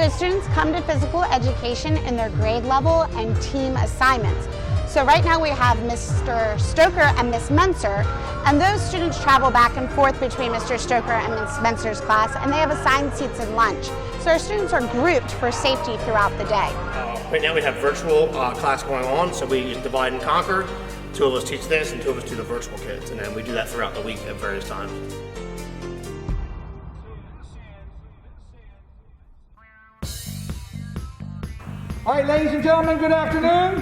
So students come to physical education in their grade level and team assignments. So right now we have Mr. Stoker and Miss Menser, and those students travel back and forth between Mr. Stoker and Miss Menser's class, and they have assigned seats in lunch. So our students are grouped for safety throughout the day. Right now we have virtual class going on, so we divide and conquer. 2 of us teach this and 2 of us do the virtual kids, and then we do that throughout the week at various times. All right, ladies and gentlemen, good afternoon.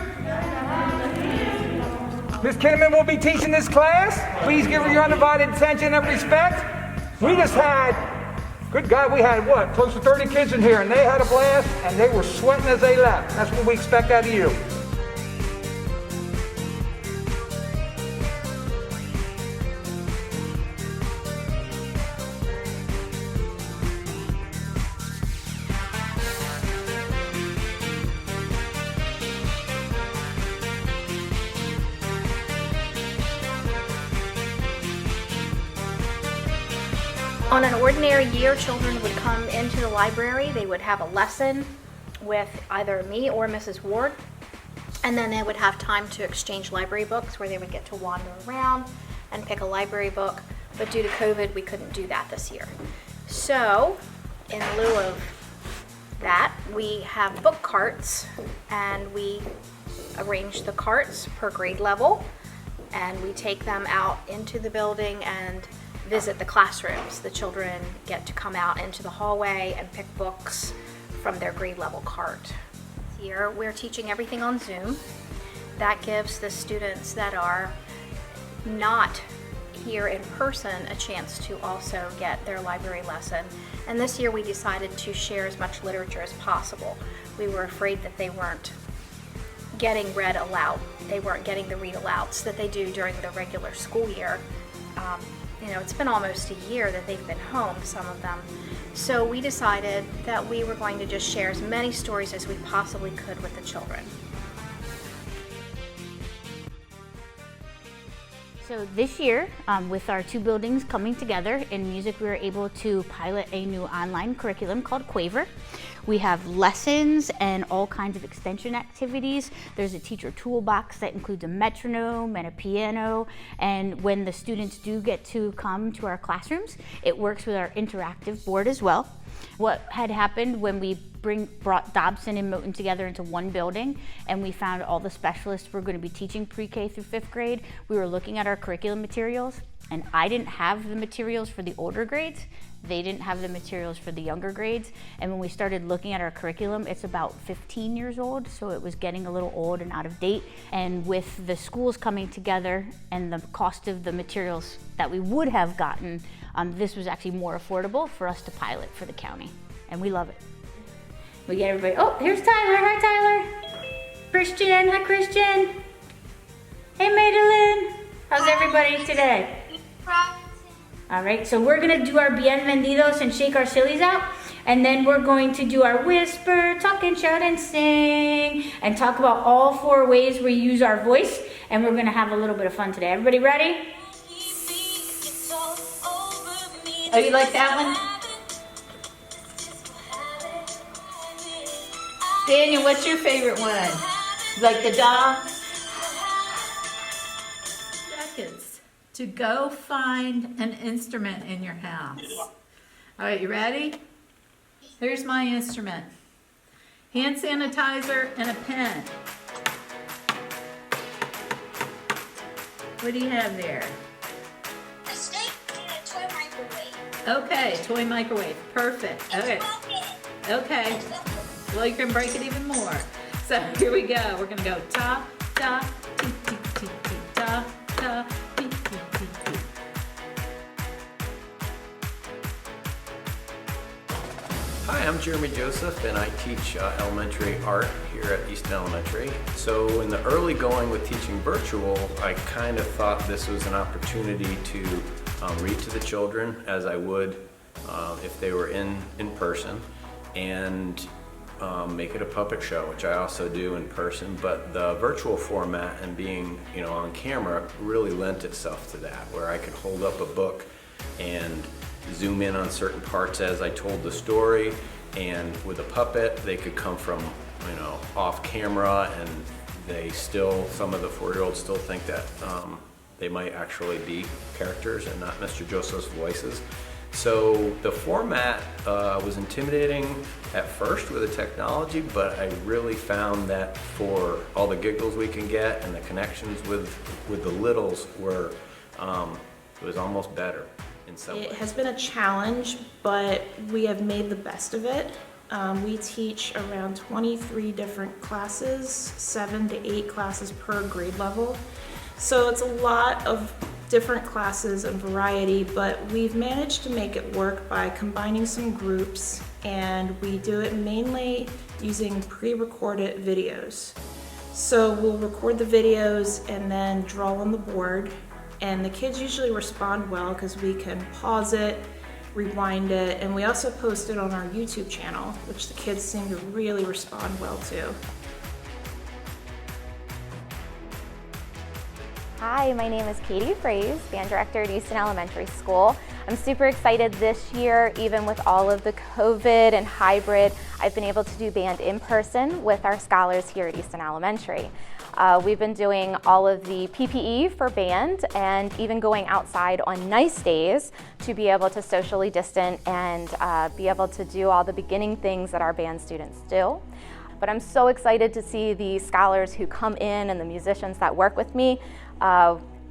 Ms. Kinnaman will be teaching this class. Please give her your undivided attention and respect. We just had, good God, we had what, close to 30 kids in here, and they had a blast, and they were sweating as they left. That's what we expect out of you. On an ordinary year, children would come into the library, they would have a lesson with either me or Mrs. Ward, and then they would have time to exchange library books where they would get to wander around and pick a library book, but due to COVID, we couldn't do that this year. So, in lieu of that, we have book carts, and we arrange the carts per grade level, and we take them out into the building and visit the classrooms. The children get to come out into the hallway and pick books from their grade level cart. Here we're teaching everything on Zoom. That gives the students that are not here in person a chance to also get their library lesson. And this year we decided to share as much literature as possible. We were afraid that they weren't getting read aloud. They weren't getting the read alouds that they do during the regular school year. You know, it's been almost a year that they've been home, some of them. So we decided that we were going to just share as many stories as we possibly could with the children. So this year, with our 2 buildings coming together in music, we were able to pilot a new online curriculum called Quaver. We have lessons and all kinds of extension activities. There's a teacher toolbox that includes a metronome and a piano. And when the students do get to come to our classrooms, it works with our interactive board as well. What had happened when we brought Dobson and Moton together into one building, and we found all the specialists were going to be teaching pre-K through 5th grade, we were looking at our curriculum materials, and I didn't have the materials for the older grades. They didn't have the materials for the younger grades. And when we started looking at our curriculum, it's about 15 years old, so it was getting a little old and out of date. And with the schools coming together and the cost of the materials that we would have gotten, this was actually more affordable for us to pilot for the county. And we love it. We get everybody, oh, here's Tyler. Hi, Tyler. Christian, hi, Christian. Hey, Madeline. How's everybody today? All right, so we're gonna do our bienvenidos and shake our sillies out, and then we're going to do our whisper, talk and shout and sing, and talk about all 4 ways we use our voice, and we're gonna have a little bit of fun today. Everybody ready? Oh, you like that one? Daniel, what's your favorite one? You like the dog? Seconds to go find an instrument in your house. All right, you ready? Here's my instrument. Hand sanitizer and a pen. What do you have there? A snake and a toy microwave. Okay, toy microwave. Perfect. Okay. Okay. Well, you can break it even more. So here we go. We're gonna go ta ta ti ti ti ti ta ta ti ti ti ti. Hi, I'm Jeremy Joseph, and I teach elementary art here at Easton Elementary. So in the early going with teaching virtual, I kind of thought this was an opportunity to read to the children as I would if they were in person, and make it a puppet show, which I also do in person. But the virtual format and being, on camera really lent itself to that, where I could hold up a book and zoom in on certain parts as I told the story, And with a puppet, they could come from, off camera, and some of the 4-year-olds still think that they might actually be characters and not Mr. Joseph's voices. So the format was intimidating at first with the technology, but I really found that for all the giggles we can get and the connections with the littles it was almost better in some ways. It has been a challenge, but we have made the best of it. We teach around 23 different classes, 7 to 8 classes per grade level. So it's a lot of different classes and variety, but we've managed to make it work by combining some groups, and we do it mainly using pre-recorded videos. So we'll record the videos and then draw on the board, and the kids usually respond well because we can pause it, rewind it, and we also post it on our YouTube channel, which the kids seem to really respond well to. Hi, my name is Katie Fraze, band director at Easton Elementary School. I'm super excited this year, even with all of the COVID and hybrid, I've been able to do band in person with our scholars here at Easton Elementary. We've been doing all of the PPE for band and even going outside on nice days to be able to socially distance and be able to do all the beginning things that our band students do. But I'm so excited to see the scholars who come in and the musicians that work with me.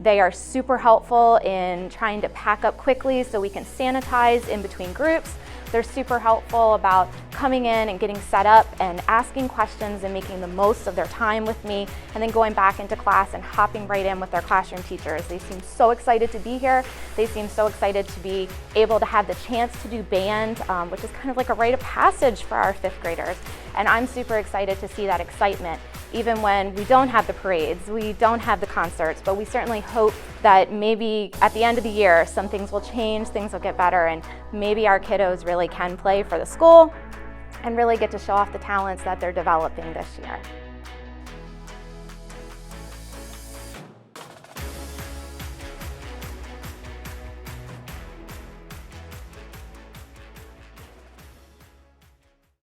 They are super helpful in trying to pack up quickly so we can sanitize in between groups. They're super helpful about coming in and getting set up and asking questions and making the most of their time with me, and then going back into class and hopping right in with their classroom teachers. They seem so excited to be here. They seem so excited to be able to have the chance to do band, which is kind of like a rite of passage for our 5th graders. And I'm super excited to see that excitement, even when we don't have the parades, we don't have the concerts, but we certainly hope that maybe at the end of the year, some things will change, things will get better, and maybe our kiddos really can play for the school and really get to show off the talents that they're developing this year.